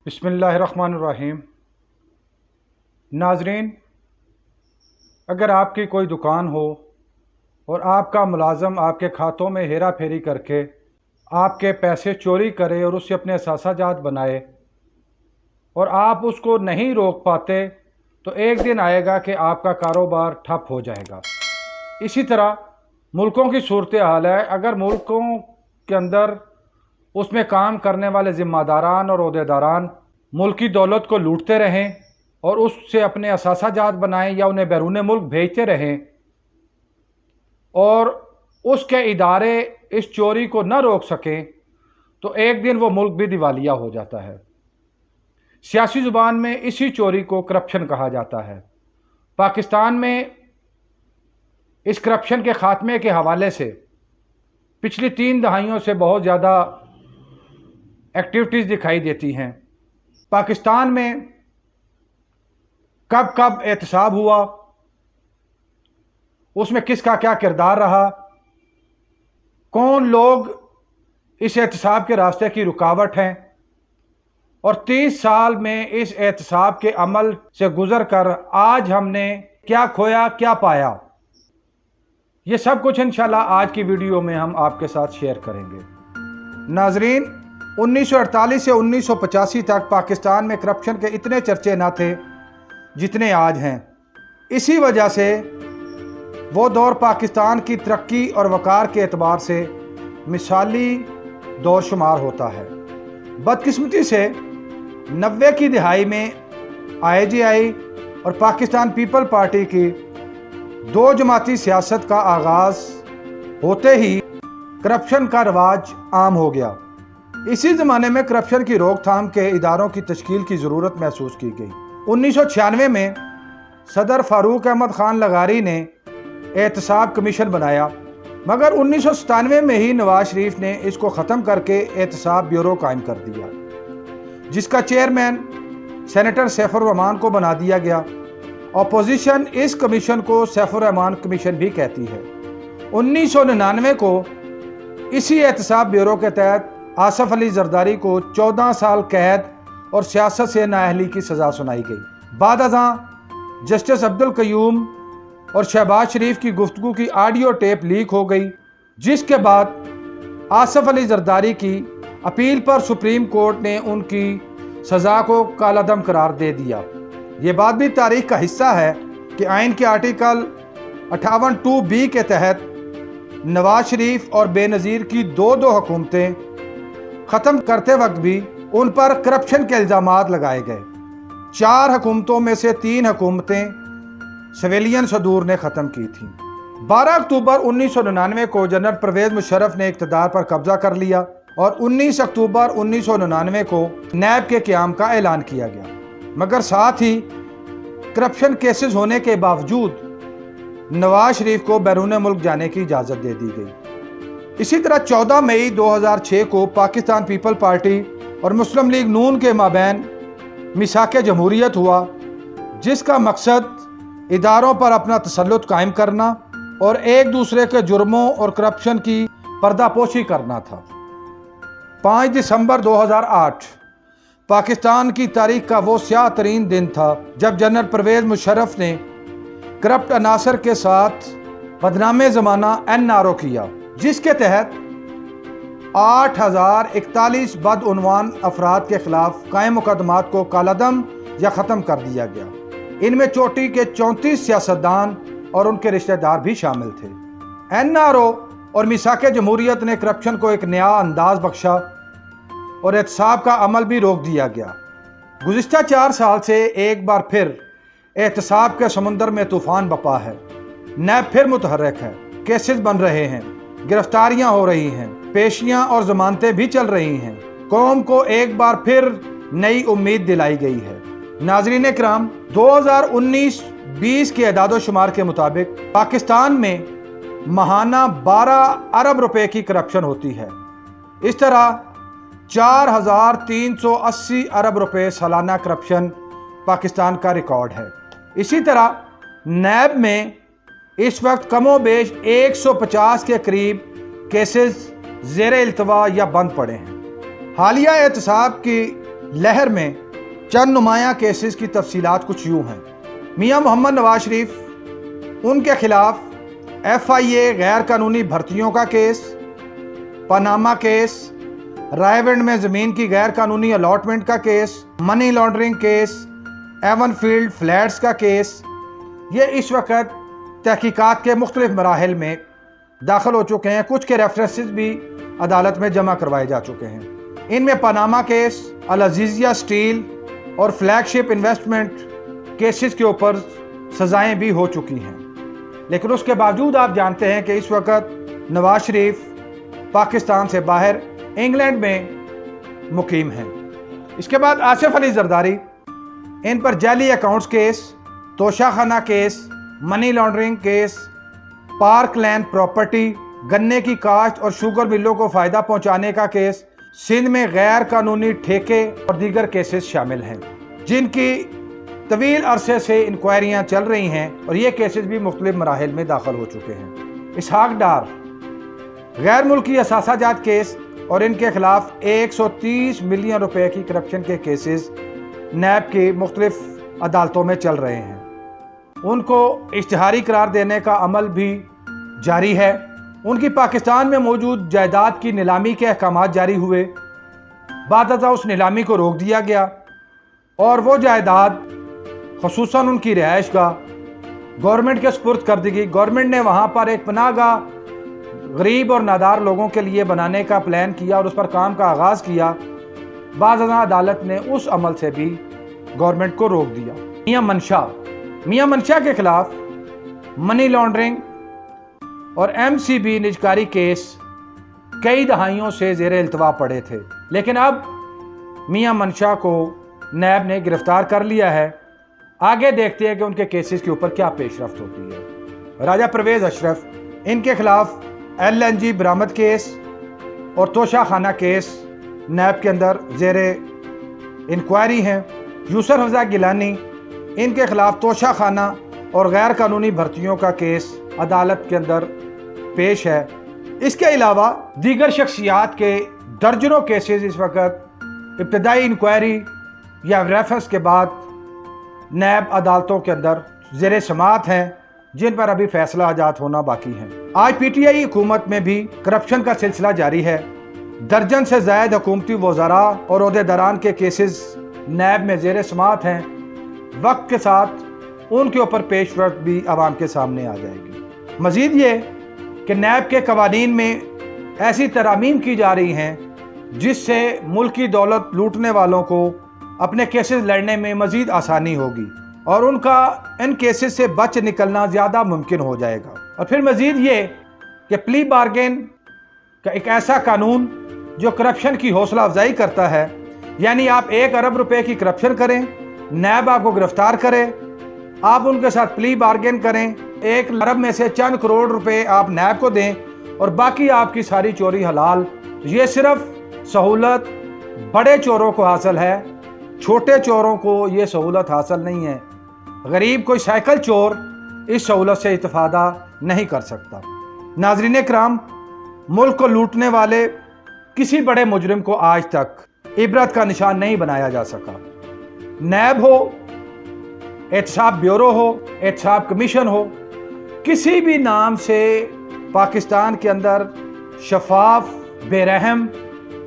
बिस्मिल्लाहिर्रहमानिर्रहीम। नाजरीन, अगर आपकी कोई दुकान हो और आपका मुलाजम आपके खातों में हेरा फेरी करके आपके पैसे चोरी करे और उससे अपने असासाजात बनाए और आप उसको नहीं रोक पाते, तो एक दिन आएगा कि आपका कारोबार ठप हो जाएगा। इसी तरह मुल्कों की सूरत हाल है। अगर मुल्कों के अंदर उसमें काम करने वाले ज़िम्मेदारान और ओहदेदारान मुल्क की दौलत को लूटते रहें और उससे अपने असासाजात बनाएं या उन्हें बैरून मुल्क भेजते रहें और उसके इदारे इस चोरी को न रोक सकें, तो एक दिन वो मुल्क भी दिवालिया हो जाता है। सियासी ज़ुबान में इसी चोरी को करप्शन कहा जाता है। पाकिस्तान में इस करप्शन के ख़ात्मे के हवाले से पिछली 3 दहाइयों से बहुत ज़्यादा एक्टिविटीज़ दिखाई देती हैं। पाकिस्तान में कब कब एहतसाब हुआ, उसमें किसका क्या किरदार रहा, कौन लोग इस एहतसाब के रास्ते की रुकावट हैं, और 30 साल में इस एहतसाब के अमल से गुजर कर आज हमने क्या खोया क्या पाया, ये सब कुछ इंशाल्लाह आज की वीडियो में हम आपके साथ शेयर करेंगे। नाजरीन, 1948 से 1985 तक पाकिस्तान में करप्शन के इतने चर्चे न थे जितने आज हैं। इसी वजह से वो दौर पाकिस्तान की तरक्की और वक़ार के एतबार से मिसाली दौर शुमार होता है। बदकिस्मती से 90 की दिहाई में IJI और पाकिस्तान पीपल पार्टी की 2 जमाती सियासत का आगाज़ होते ही करप्शन का रवाज आम हो गया। इसी ज़माने में करप्शन की रोकथाम के इदारों की तश्कील की ज़रूरत महसूस की गई। 1996 में सदर फारूक अहमद ख़ान लगारी ने एहतसाब कमीशन बनाया, मगर 1997 में ही नवाज शरीफ ने इसको ख़त्म करके एहतसाब ब्यूरो कायम कर दिया, जिसका चेयरमैन सेनेटर सैफुर रहमान को बना दिया गया। अपोजिशन इस कमीशन को सैफुर रहमान कमीशन भी कहती है। 1999 को इसी एहतसाब ब्यूरो के तहत आसफ अली जरदारी को 14 साल कैद और सियासत से नाअहली की सज़ा सुनाई गई। बाद अज़ां जस्टिस अब्दुल कयूम और शहबाज शरीफ की गुफ्तगू की ऑडियो टेप लीक हो गई, जिसके बाद आसफ अली जरदारी की अपील पर सुप्रीम कोर्ट ने उनकी सज़ा को कालादम करार दे दिया। ये बात भी तारीख का हिस्सा है कि आइन के आर्टिकल 58(2)B के तहत नवाज शरीफ और बेनज़ीर की 2 हुकूमतें ख़त्म करते वक्त भी उन पर करप्शन के इल्ज़ामात लगाए गए। 4 हुकूमतों में से 3 हुकूमतें सिविलियन सदूर ने ख़त्म की थीं। 12 अक्टूबर 1999 को जनरल परवेज़ मुशर्रफ ने इक़्तिदार पर कब्ज़ा कर लिया और 19 अक्टूबर 1999 को नैब के क़याम का ऐलान किया गया, मगर साथ ही करप्शन केसेस होने के बावजूद नवाज शरीफ को बैरून मुल्क जाने की इजाज़त दे दी गई। इसी तरह 14 मई 2006 को पाकिस्तान पीपल पार्टी और मुस्लिम लीग नून के माबैन मिसाक जमहूरियत हुआ, जिसका मकसद इदारों पर अपना तसल्लुत कायम करना और एक दूसरे के जुर्मों और करप्शन की पर्दापोशी करना था। 5 दिसंबर 2008 पाकिस्तान की तारीख का वो स्याह तरीन दिन था जब जनरल परवेज़ मुशर्रफ ने करप्ट अनासर के साथ बदनामे ज़माना NRO किया, जिसके तहत 8041 बदउनवान अफराद के खिलाफ कायम मुकदमात को कालादम या ख़त्म कर दिया गया। इनमें चोटी के 34 सियासतदान और उनके रिश्तेदार भी शामिल थे। NRO और मिसाक जमहूरियत ने करप्शन को एक नया अंदाज बख्शा और एहतसाब का अमल भी रोक दिया गया। गुज़िश्ता 4 साल से एक बार फिर एहतसाब के समुंदर में तूफ़ान बपा है। नैब फिर मुतहर्रिक है, केसेस बन रहे हैं, गिरफ्तारियां हो रही हैं, पेशियां और जमानतें भी चल रही हैं। कौम को एक बार फिर नई उम्मीद दिलाई गई है। नाज़रीन इकराम, 2019-20 के एदाद-ओ-शुमार के मुताबिक पाकिस्तान में माहाना 12 अरब रुपए की करप्शन होती है। इस तरह 4380 अरब रुपए सालाना करप्शन पाकिस्तान का रिकॉर्ड है। इसी तरह नैब में इस वक्त कमोबेश 150 के करीब केसेस ज़ेर इल्तवा या बंद पड़े हैं। हालिया एहतसाब की لہر میں چند نمایاں کیسز کی تفصیلات کچھ یوں ہیں۔ میاں محمد نواز شریف، ان کے خلاف FIA غیر قانونی بھرتیوں کا کیس، پاناما کیس، رائے ونڈ میں زمین کی غیر قانونی الاٹمنٹ کا case, money laundering case, even field flats کا کیس، یہ اس وقت تحقیقات کے مختلف مراحل میں داخل ہو چکے ہیں۔ کچھ کے ریفرنسز بھی عدالت میں جمع کروائے جا چکے ہیں۔ ان میں پاناما کیس، العزیزیہ اسٹیل اور فلیگ شپ انویسٹمنٹ کیسز کے اوپر سزائیں بھی ہو چکی ہیں، لیکن اس کے باوجود آپ جانتے ہیں کہ اس وقت نواز شریف پاکستان سے باہر انگلینڈ میں مقیم ہیں۔ اس کے بعد آصف علی زرداری، ان پر جعلی اکاؤنٹس کیس، توشہ خانہ case, money laundering case, park land property, گنے کی کاشت اور شوگر ملوں کو فائدہ پہنچانے کا کیس، سندھ میں غیر قانونی ٹھیکے اور دیگر کیسز شامل ہیں، جن کی طویل عرصے سے انکوائریاں چل رہی ہیں اور یہ کیسز بھی مختلف مراحل میں داخل ہو چکے ہیں۔ اسحاق ڈار، غیر ملکی اثاثہ جات کیس اور ان کے خلاف 130 ملین روپے کی کرپشن کے کیسز نیب کی مختلف عدالتوں میں چل رہے ہیں۔ ان کو اشتہاری قرار دینے کا عمل بھی جاری ہے۔ ان کی پاکستان میں موجود جائیداد کی نیلامی کے احکامات جاری ہوئے، بعد ازاں اس نیلامی کو روک دیا گیا اور وہ جائیداد خصوصاً ان کی رہائش گاہ گورنمنٹ کے سپرد کر دی گئی۔ گورنمنٹ نے وہاں پر ایک پناہ گاہ غریب اور نادار لوگوں کے لیے بنانے کا پلان کیا اور اس پر کام کا آغاز کیا۔ بعد ازاں عدالت نے اس عمل سے بھی گورنمنٹ کو روک دیا۔ میاں منشا کے خلاف منی لانڈرنگ اور MCB نجکاری کیس کئی دہائیوں سے زیر التوا پڑے تھے، لیکن اب میاں منشا کو نیب نے گرفتار کر لیا ہے۔ آگے دیکھتے ہیں کہ ان کے کیسز کے اوپر کیا پیش رفت ہوتی ہے۔ راجہ پرویز اشرف، ان کے خلاف LNG برآمد کیس اور توشہ خانہ کیس نیب کے اندر زیر انکوائری ہیں۔ یسر حفظہ گیلانی، ان کے خلاف توشہ خانہ اور غیر قانونی بھرتیوں کا کیس عدالت کے اندر پیش ہے۔ اس کے علاوہ دیگر شخصیات کے درجنوں کیسز اس وقت ابتدائی انکوائری یا ریفرنس کے بعد نیب عدالتوں کے اندر زیر سماعت ہیں، جن پر ابھی فیصلہ جات ہونا باقی ہیں۔ آج PTI حکومت میں بھی کرپشن کا سلسلہ جاری ہے۔ درجن سے زائد حکومتی وزراء اور عہدیداران کے کیسز نیب میں زیر سماعت ہیں۔ وقت کے ساتھ ان کے اوپر پیش رفت بھی عوام کے سامنے آ جائے گی۔ مزید یہ کہ نیب کے قوانین میں ایسی ترامیم کی جا رہی ہیں جس سے ملکی دولت لوٹنے والوں کو اپنے کیسز لڑنے میں مزید آسانی ہوگی اور ان کا ان کیسز سے بچ نکلنا زیادہ ممکن ہو جائے گا۔ اور پھر مزید یہ کہ پلی بارگین کا ایک ایسا قانون جو کرپشن کی حوصلہ افزائی کرتا ہے، یعنی آپ 1 ارب روپے کی کرپشن کریں، نیب آپ کو گرفتار کرے، آپ ان کے ساتھ پلی بارگین کریں، 1 ارب میں سے چند کروڑ روپے آپ نیب کو دیں اور باقی آپ کی ساری چوری حلال۔ یہ صرف سہولت بڑے چوروں کو حاصل ہے، چھوٹے چوروں کو یہ سہولت حاصل نہیں ہے۔ غریب کوئی سائیکل چور اس سہولت سے استفادہ نہیں کر سکتا۔ ناظرین کرام، ملک کو لوٹنے والے کسی بڑے مجرم کو آج تک عبرت کا نشان نہیں بنایا جا سکا۔ نیب ہو، احتساب بیورو ہو، احتساب کمیشن ہو، کسی بھی نام سے پاکستان کے اندر شفاف، بے رحم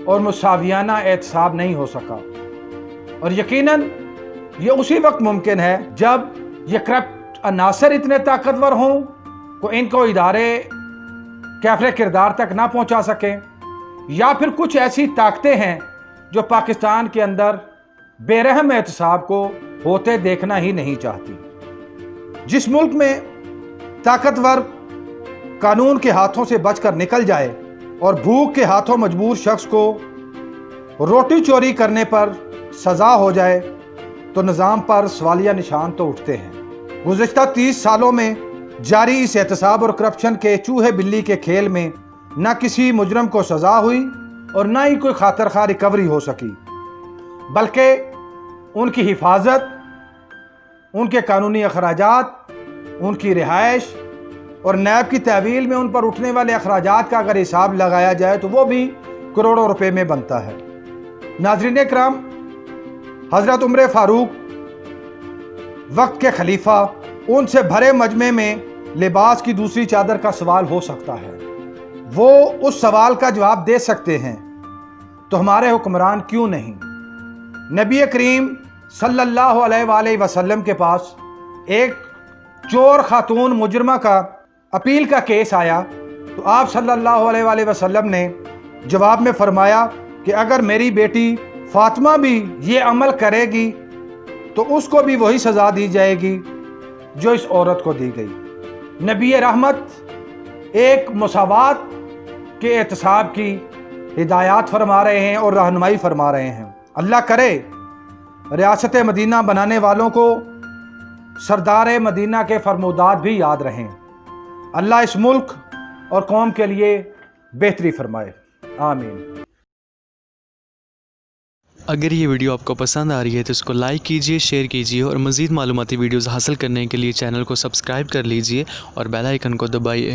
اور مساویانہ احتساب نہیں ہو سکا، اور یقیناً یہ اسی وقت ممکن ہے جب یہ کرپٹ عناصر اتنے طاقتور ہوں کہ ان کو ادارے کیفر کردار تک نہ پہنچا سکیں، یا پھر کچھ ایسی طاقتیں ہیں جو پاکستان کے اندر بے رحم احتساب کو ہوتے دیکھنا ہی نہیں چاہتی۔ جس ملک میں طاقتور قانون کے ہاتھوں سے بچ کر نکل جائے اور بھوک کے ہاتھوں مجبور شخص کو روٹی چوری کرنے پر سزا ہو جائے تو نظام پر سوالیہ نشان تو اٹھتے ہیں۔ گزشتہ 30 سالوں میں جاری اس احتساب اور کرپشن کے چوہے بلی کے کھیل میں نہ کسی مجرم کو سزا ہوئی اور نہ ہی کوئی خاطر خواہ ریکوری ہو سکی، بلکہ ان کی حفاظت، ان کے قانونی اخراجات، ان کی رہائش اور نیب کی تحویل میں ان پر اٹھنے والے اخراجات کا اگر حساب لگایا جائے تو وہ بھی کروڑوں روپے میں بنتا ہے۔ ناظرین کرام، हज़रत उमर फ़ारूक वक्त के खलीफा, उनसे भरे मजमे में लिबास की दूसरी चादर का सवाल हो सकता है, वो उस सवाल का जवाब दे सकते हैं, तो हमारे हुक्मरान क्यों नहीं? नबी करीम सल्लल्लाहु अलैहि वसल्लम के पास एक चोर खातून मुजरमा का अपील का केस आया, तो आप सल्लल्लाहु अलैहि वसल्लम ने जवाब में फरमाया कि अगर मेरी बेटी फातिमा भी ये अमल करेगी तो उसको भी वही सज़ा दी जाएगी जो इस औरत को दी गई। नबी रहमत एक मुसावात के एहतसाब की हिदायत फरमा रहे हैं और रहनुमाई फरमा रहे हैं। अल्लाह करे रियासत मदीना बनाने वालों को सरदार मदीना के फरमोदात भी याद रहें। अल्लाह इस मुल्क और कौम के लिए बेहतरी फरमाए, आमीन। अगर ये वीडियो आपको पसंद आ रही है तो इसको लाइक कीजिए, शेयर कीजिए और मज़ीद मालूमाती वीडियोज़ हासिल करने के लिए चैनल को सब्सक्राइब कर लीजिए और बेल आइकन को दबाइए।